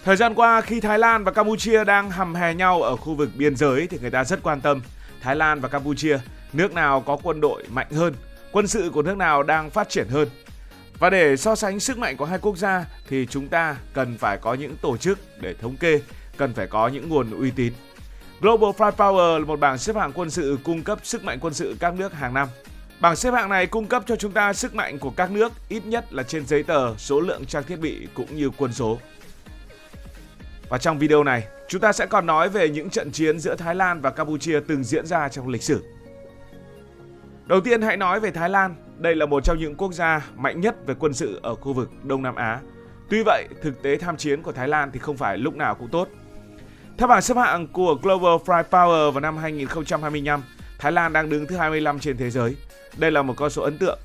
Thời gian qua, khi Thái Lan và Campuchia đang hầm hè nhau ở khu vực biên giới thì người ta rất quan tâm Thái Lan và Campuchia, nước nào có quân đội mạnh hơn, quân sự của nước nào đang phát triển hơn. Và để so sánh sức mạnh của hai quốc gia thì chúng ta cần phải có những tổ chức để thống kê, cần phải có những nguồn uy tín. Global Firepower là một bảng xếp hạng quân sự cung cấp sức mạnh quân sự các nước hàng năm. Bảng xếp hạng này cung cấp cho chúng ta sức mạnh của các nước ít nhất là trên giấy tờ, số lượng trang thiết bị cũng như quân số. Và trong video này, chúng ta sẽ còn nói về những trận chiến giữa Thái Lan và Campuchia từng diễn ra trong lịch sử. Đầu tiên hãy nói về Thái Lan. Đây là một trong những quốc gia mạnh nhất về quân sự ở khu vực Đông Nam Á. Tuy vậy, thực tế tham chiến của Thái Lan thì không phải lúc nào cũng tốt. Theo bảng xếp hạng của Global Firepower vào năm 2025, Thái Lan đang đứng thứ 25 trên thế giới. Đây là một con số ấn tượng.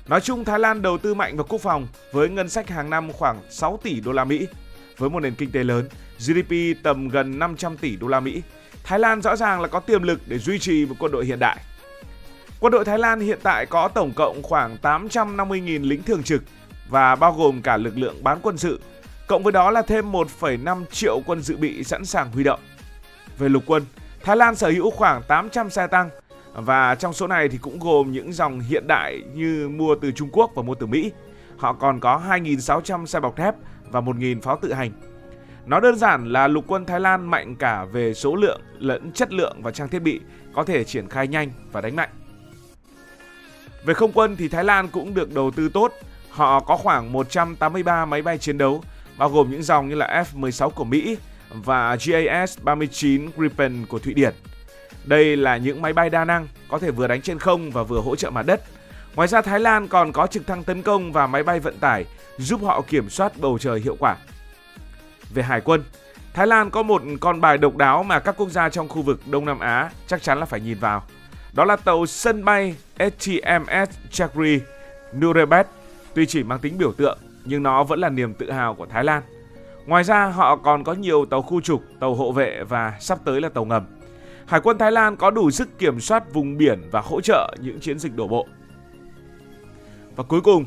Nói chung, Thái Lan đầu tư mạnh vào quốc phòng với ngân sách hàng năm khoảng 6 tỷ đô la Mỹ. Với một nền kinh tế lớn, GDP tầm gần 500 tỷ đô la Mỹ, Thái Lan rõ ràng là có tiềm lực để duy trì một quân đội hiện đại. Quân đội Thái Lan hiện tại có tổng cộng khoảng 850.000 lính thường trực và bao gồm cả lực lượng bán quân sự, cộng với đó là thêm 1,5 triệu quân dự bị sẵn sàng huy động. Về lục quân, Thái Lan sở hữu khoảng 800 xe tăng và trong số này thì cũng gồm những dòng hiện đại như mua từ Trung Quốc và mua từ Mỹ. Họ còn có 2.600 xe bọc thép và 1.000 pháo tự hành. Nói đơn giản là lục quân Thái Lan mạnh cả về số lượng lẫn chất lượng và trang thiết bị, có thể triển khai nhanh và đánh mạnh. Về không quân thì Thái Lan cũng được đầu tư tốt. Họ có khoảng 183 máy bay chiến đấu, bao gồm những dòng như là F-16 của Mỹ và JAS-39 Gripen của Thụy Điển. Đây là những máy bay đa năng, có thể vừa đánh trên không và vừa hỗ trợ mặt đất. Ngoài ra Thái Lan còn có trực thăng tấn công và máy bay vận tải giúp họ kiểm soát bầu trời hiệu quả. Về hải quân, Thái Lan có một con bài độc đáo mà các quốc gia trong khu vực Đông Nam Á chắc chắn là phải nhìn vào. Đó là tàu sân bay HTMS Chakri Nurebet. Tuy chỉ mang tính biểu tượng nhưng nó vẫn là niềm tự hào của Thái Lan. Ngoài ra họ còn có nhiều tàu khu trục, tàu hộ vệ và sắp tới là tàu ngầm. Hải quân Thái Lan có đủ sức kiểm soát vùng biển và hỗ trợ những chiến dịch đổ bộ. Và cuối cùng,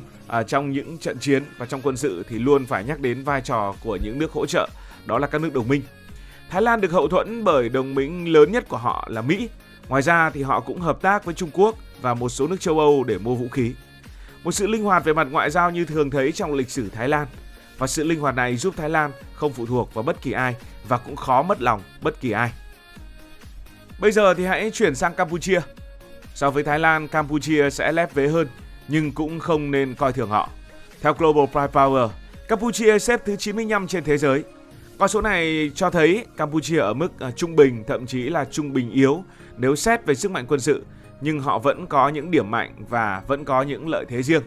trong những trận chiến và trong quân sự thì luôn phải nhắc đến vai trò của những nước hỗ trợ, đó là các nước đồng minh. Thái Lan được hậu thuẫn bởi đồng minh lớn nhất của họ là Mỹ. Ngoài ra thì họ cũng hợp tác với Trung Quốc và một số nước châu Âu để mua vũ khí. Một sự linh hoạt về mặt ngoại giao như thường thấy trong lịch sử Thái Lan. Và sự linh hoạt này giúp Thái Lan không phụ thuộc vào bất kỳ ai và cũng khó mất lòng bất kỳ ai. Bây giờ thì hãy chuyển sang Campuchia. So với Thái Lan, Campuchia sẽ lép vế hơn, nhưng cũng không nên coi thường họ. Theo Global Firepower, Campuchia xếp thứ 95 trên thế giới. Con số này cho thấy Campuchia ở mức trung bình, thậm chí là trung bình yếu nếu xét về sức mạnh quân sự, nhưng họ vẫn có những điểm mạnh và vẫn có những lợi thế riêng.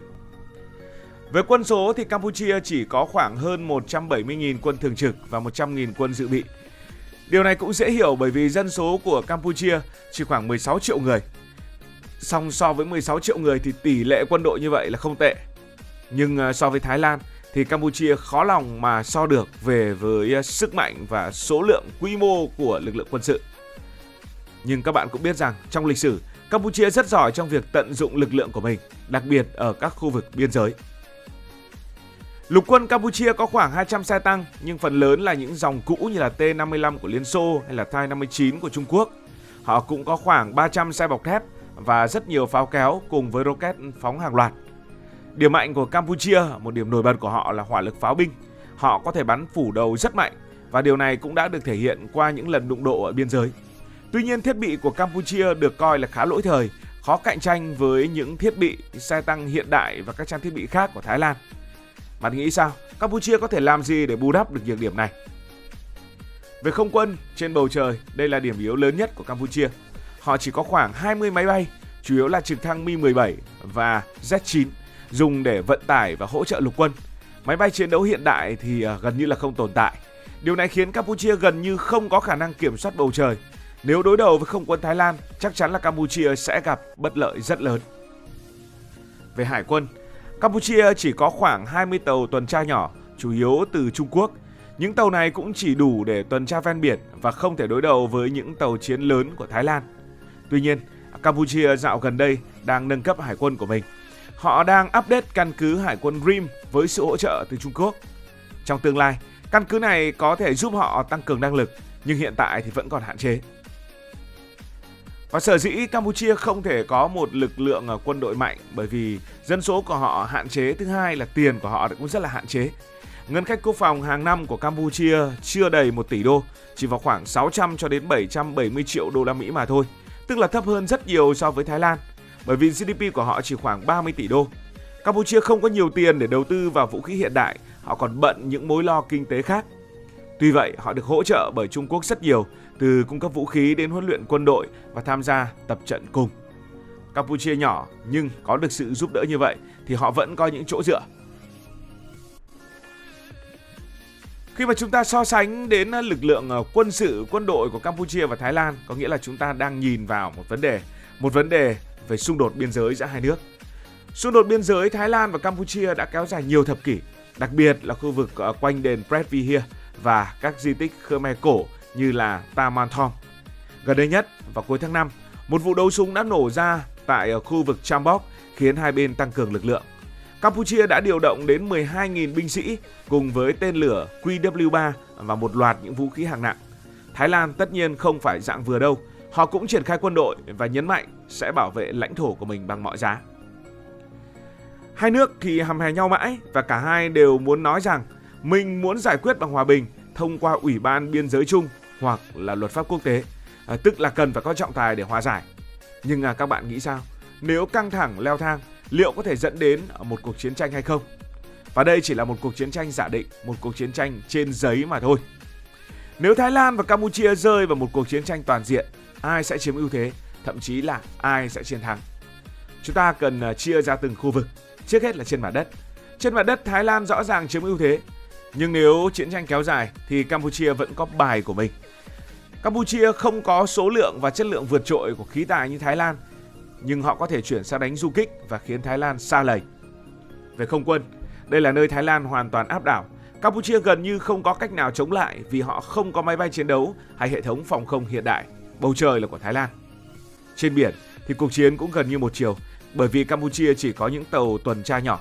Về quân số thì Campuchia chỉ có khoảng hơn 170.000 quân thường trực và 100.000 quân dự bị. Điều này cũng dễ hiểu bởi vì dân số của Campuchia chỉ khoảng 16 triệu người. Song so với 16 triệu người thì tỷ lệ quân đội như vậy là không tệ. Nhưng so với Thái Lan thì Campuchia khó lòng mà so được về với sức mạnh và số lượng quy mô của lực lượng quân sự. Nhưng các bạn cũng biết rằng trong lịch sử, Campuchia rất giỏi trong việc tận dụng lực lượng của mình, đặc biệt ở các khu vực biên giới. Lục quân Campuchia có khoảng 200 xe tăng, nhưng phần lớn là những dòng cũ như là T-55 của Liên Xô hay là Tu-59 của Trung Quốc. Họ cũng có khoảng 300 xe bọc thép và rất nhiều pháo kéo cùng với rocket phóng hàng loạt. Điểm mạnh của Campuchia, một điểm nổi bật của họ là hỏa lực pháo binh. Họ có thể bắn phủ đầu rất mạnh và điều này cũng đã được thể hiện qua những lần đụng độ ở biên giới. Tuy nhiên, thiết bị của Campuchia được coi là khá lỗi thời, khó cạnh tranh với những thiết bị xe tăng hiện đại và các trang thiết bị khác của Thái Lan. Bạn nghĩ sao? Campuchia có thể làm gì để bù đắp được nhược điểm này? Về không quân, trên bầu trời, đây là điểm yếu lớn nhất của Campuchia. Họ chỉ có khoảng 20 máy bay, chủ yếu là trực thăng Mi-17 và Z-9, dùng để vận tải và hỗ trợ lục quân. Máy bay chiến đấu hiện đại thì gần như là không tồn tại. Điều này khiến Campuchia gần như không có khả năng kiểm soát bầu trời. Nếu đối đầu với không quân Thái Lan, chắc chắn là Campuchia sẽ gặp bất lợi rất lớn. Về hải quân, Campuchia chỉ có khoảng 20 tàu tuần tra nhỏ, chủ yếu từ Trung Quốc. Những tàu này cũng chỉ đủ để tuần tra ven biển và không thể đối đầu với những tàu chiến lớn của Thái Lan. Tuy nhiên, Campuchia dạo gần đây đang nâng cấp hải quân của mình. Họ đang update căn cứ hải quân Rim với sự hỗ trợ từ Trung Quốc. Trong tương lai, Căn cứ này có thể giúp họ tăng cường năng lực, nhưng hiện tại thì vẫn còn hạn chế. Và sở dĩ Campuchia không thể có một lực lượng quân đội mạnh bởi vì dân số của họ hạn chế, thứ hai là tiền của họ cũng rất là hạn chế. Ngân sách quốc phòng hàng năm của Campuchia chưa đầy 1 tỷ đô, chỉ vào khoảng 600 cho đến 770 triệu đô la Mỹ mà thôi, tức là thấp hơn rất nhiều so với Thái Lan, bởi vì GDP của họ chỉ khoảng 30 tỷ đô. Campuchia không có nhiều tiền để đầu tư vào vũ khí hiện đại, họ còn bận những mối lo kinh tế khác. Tuy vậy, họ được hỗ trợ bởi Trung Quốc rất nhiều, từ cung cấp vũ khí đến huấn luyện quân đội và tham gia tập trận cùng. Campuchia nhỏ nhưng có được sự giúp đỡ như vậy thì họ vẫn có những chỗ dựa. Khi mà chúng ta so sánh đến lực lượng quân sự, quân đội của Campuchia và Thái Lan, có nghĩa là chúng ta đang nhìn vào một vấn đề về xung đột biên giới giữa hai nước. Xung đột biên giới Thái Lan và Campuchia đã kéo dài nhiều thập kỷ, đặc biệt là khu vực quanh đền Preah Vihear và các di tích Khmer cổ như là Taman Thom. Gần đây nhất, vào cuối tháng 5, một vụ đấu súng đã nổ ra tại khu vực Chambok khiến hai bên tăng cường lực lượng. Campuchia đã điều động đến 12.000 binh sĩ cùng với tên lửa QW3 và một loạt những vũ khí hạng nặng. Thái Lan tất nhiên không phải dạng vừa đâu, họ cũng triển khai quân đội và nhấn mạnh sẽ bảo vệ lãnh thổ của mình bằng mọi giá. Hai nước thì hăm hè nhau mãi và cả hai đều muốn nói rằng mình muốn giải quyết bằng hòa bình thông qua Ủy ban Biên giới chung hoặc là luật pháp quốc tế, tức là cần phải có trọng tài để hòa giải. Nhưng các bạn nghĩ sao? Nếu căng thẳng leo thang, liệu có thể dẫn đến một cuộc chiến tranh hay không? Và đây chỉ là một cuộc chiến tranh giả định, một cuộc chiến tranh trên giấy mà thôi. Nếu Thái Lan và Campuchia rơi vào một cuộc chiến tranh toàn diện, ai sẽ chiếm ưu thế, thậm chí là ai sẽ chiến thắng? Chúng ta cần chia ra từng khu vực. Trước hết là trên mặt đất. Trên mặt đất Thái Lan rõ ràng chiếm ưu thế. Nhưng nếu chiến tranh kéo dài thì Campuchia vẫn có bài của mình. Campuchia không có số lượng và chất lượng vượt trội của khí tài như Thái Lan, nhưng họ có thể chuyển sang đánh du kích và khiến Thái Lan sa lầy. Về không quân, đây là nơi Thái Lan hoàn toàn áp đảo. Campuchia gần như không có cách nào chống lại vì họ không có máy bay chiến đấu hay hệ thống phòng không hiện đại. Bầu trời là của Thái Lan. Trên biển thì cuộc chiến cũng gần như một chiều, bởi vì Campuchia chỉ có những tàu tuần tra nhỏ.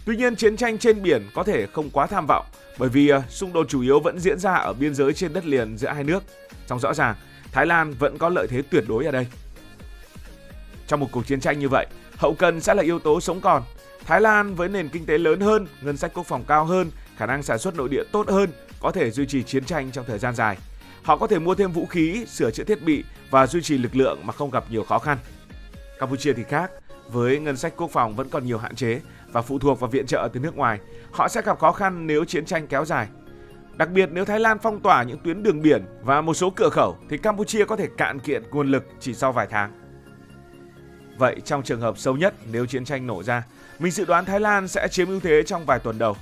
Tuy nhiên, chiến tranh trên biển có thể không quá tham vọng, bởi vì xung đột chủ yếu vẫn diễn ra ở biên giới trên đất liền giữa hai nước. Song rõ ràng, Thái Lan vẫn có lợi thế tuyệt đối ở đây. Trong một cuộc chiến tranh như vậy, hậu cần sẽ là yếu tố sống còn. Thái Lan với nền kinh tế lớn hơn, ngân sách quốc phòng cao hơn, khả năng sản xuất nội địa tốt hơn, có thể duy trì chiến tranh trong thời gian dài. Họ có thể mua thêm vũ khí, sửa chữa thiết bị và duy trì lực lượng mà không gặp nhiều khó khăn. Campuchia thì khác, với ngân sách quốc phòng vẫn còn nhiều hạn chế và phụ thuộc vào viện trợ từ nước ngoài, họ sẽ gặp khó khăn nếu chiến tranh kéo dài. Đặc biệt nếu Thái Lan phong tỏa những tuyến đường biển và một số cửa khẩu thì Campuchia có thể cạn kiệt nguồn lực chỉ sau vài tháng. Vậy trong trường hợp xấu nhất nếu chiến tranh nổ ra, mình dự đoán Thái Lan sẽ chiếm ưu thế trong vài tuần đầu.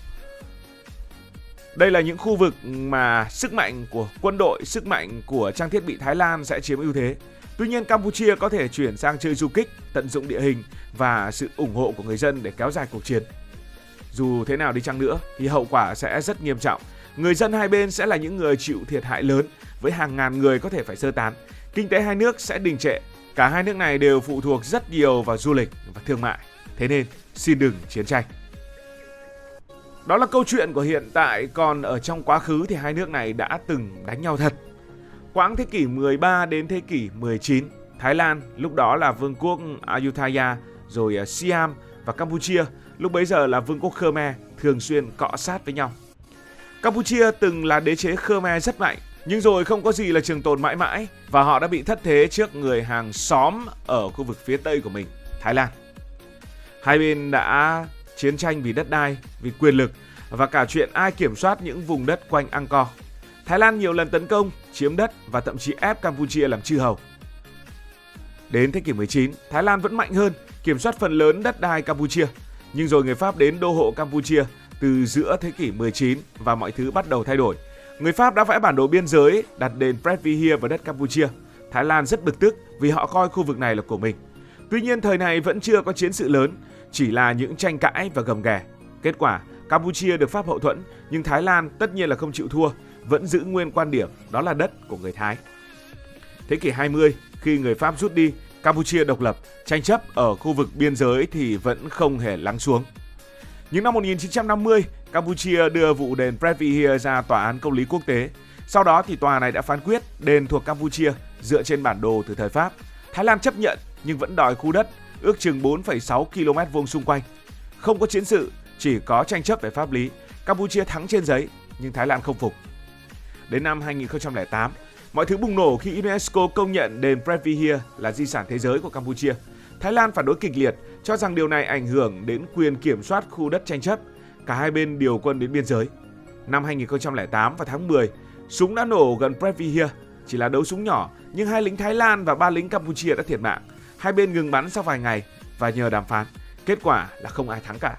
Đây là những khu vực mà sức mạnh của quân đội, sức mạnh của trang thiết bị Thái Lan sẽ chiếm ưu thế. Tuy nhiên Campuchia có thể chuyển sang chơi du kích, tận dụng địa hình và sự ủng hộ của người dân để kéo dài cuộc chiến. Dù thế nào đi chăng nữa thì hậu quả sẽ rất nghiêm trọng. Người dân hai bên sẽ là những người chịu thiệt hại lớn với hàng ngàn người có thể phải sơ tán. Kinh tế hai nước sẽ đình trệ. Cả hai nước này đều phụ thuộc rất nhiều vào du lịch và thương mại. Thế nên xin đừng chiến tranh. Đó là câu chuyện của hiện tại, còn ở trong quá khứ thì hai nước này đã từng đánh nhau thật. Quãng thế kỷ 13 đến thế kỷ 19, Thái Lan lúc đó là vương quốc Ayutthaya, rồi Siam và Campuchia lúc bấy giờ là vương quốc Khmer thường xuyên cọ sát với nhau. Campuchia từng là đế chế Khmer rất mạnh, nhưng rồi không có gì là trường tồn mãi mãi và họ đã bị thất thế trước người hàng xóm ở khu vực phía tây của mình, Thái Lan. Hai bên đã chiến tranh vì đất đai, vì quyền lực và cả chuyện ai kiểm soát những vùng đất quanh Angkor. Thái Lan nhiều lần tấn công, chiếm đất và thậm chí ép Campuchia làm chư hầu. Đến thế kỷ 19, Thái Lan vẫn mạnh hơn, kiểm soát phần lớn đất đai Campuchia. Nhưng rồi người Pháp đến đô hộ Campuchia từ giữa thế kỷ 19 và mọi thứ bắt đầu thay đổi. Người Pháp đã vẽ bản đồ biên giới, đặt đền Preah Vihear vào đất Campuchia. Thái Lan rất bực tức vì họ coi khu vực này là của mình. Tuy nhiên thời này vẫn chưa có chiến sự lớn, chỉ là những tranh cãi và gầm ghè. Kết quả, Campuchia được Pháp hậu thuẫn, nhưng Thái Lan tất nhiên là không chịu thua, vẫn giữ nguyên quan điểm đó là đất của người Thái. Thế kỷ 20, khi người Pháp rút đi, Campuchia độc lập, tranh chấp ở khu vực biên giới thì vẫn không hề lắng xuống. Nhưng năm 1950, Campuchia đưa vụ đền Previer ra tòa án công lý quốc tế. Sau đó thì tòa này đã phán quyết đền thuộc Campuchia dựa trên bản đồ từ thời Pháp. Thái Lan chấp nhận nhưng vẫn đòi khu đất ước chừng 4,6 km vuông xung quanh. Không có chiến sự, chỉ có tranh chấp về pháp lý. Campuchia thắng trên giấy nhưng Thái Lan không phục. Đến năm 2008, mọi thứ bùng nổ khi UNESCO công nhận đền Previer là di sản thế giới của Campuchia. Thái Lan phản đối kịch liệt, cho rằng điều này ảnh hưởng đến quyền kiểm soát khu đất tranh chấp. Cả hai bên điều quân đến biên giới. Năm 2008 vào tháng 10, súng đã nổ gần Previer. Chỉ là đấu súng nhỏ, nhưng 2 lính Thái Lan và 3 lính Campuchia đã thiệt mạng. Hai bên ngừng bắn sau vài ngày và nhờ đàm phán. Kết quả là không ai thắng cả.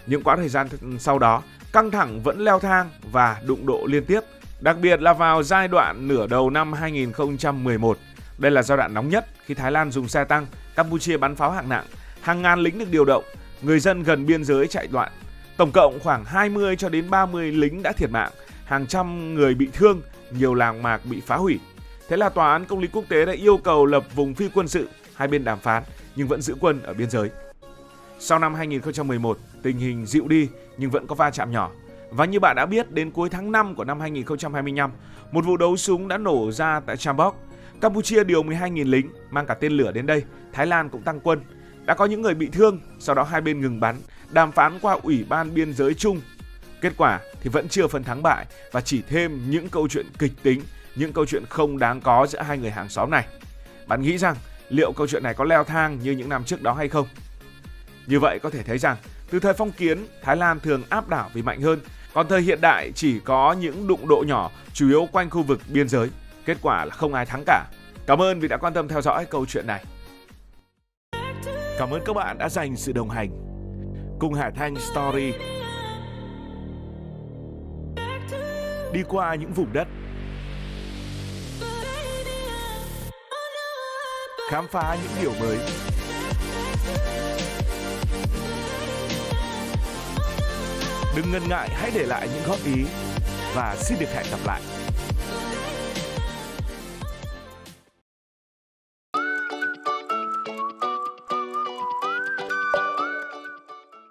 Những quãng thời gian sau đó, căng thẳng vẫn leo thang và đụng độ liên tiếp. Đặc biệt là vào giai đoạn nửa đầu năm 2011. Đây là giai đoạn nóng nhất khi Thái Lan dùng xe tăng, Campuchia bắn pháo hạng nặng. Hàng ngàn lính được điều động, người dân gần biên giới chạy loạn. Tổng cộng khoảng 20 cho đến 30 lính đã thiệt mạng, hàng trăm người bị thương, nhiều làng mạc bị phá hủy. Thế là Tòa án Công lý Quốc tế đã yêu cầu lập vùng phi quân sự, hai bên đàm phán nhưng vẫn giữ quân ở biên giới. Sau năm 2011, tình hình dịu đi nhưng vẫn có va chạm nhỏ. Và như bạn đã biết, đến cuối tháng 5 của năm 2025, một vụ đấu súng đã nổ ra tại Chambok. Campuchia điều 12.000 lính, mang cả tên lửa đến đây. Thái Lan cũng tăng quân. Đã có những người bị thương, sau đó hai bên ngừng bắn, đàm phán qua Ủy ban Biên giới chung. Kết quả thì vẫn chưa phân thắng bại và chỉ thêm những câu chuyện kịch tính, những câu chuyện không đáng có giữa hai người hàng xóm này. Bạn nghĩ rằng liệu câu chuyện này có leo thang như những năm trước đó hay không? Như vậy có thể thấy rằng, từ thời phong kiến, Thái Lan thường áp đảo vì mạnh hơn, còn thời hiện đại chỉ có những đụng độ nhỏ, chủ yếu quanh khu vực biên giới. Kết quả là không ai thắng cả. Cảm ơn vì đã quan tâm theo dõi câu chuyện này. Cảm ơn các bạn đã dành sự đồng hành cùng Hải Thanh Story. Đi qua những vùng đất, khám phá những điều mới. Đừng ngần ngại, hãy để lại những góp ý và xin được hẹn gặp lại.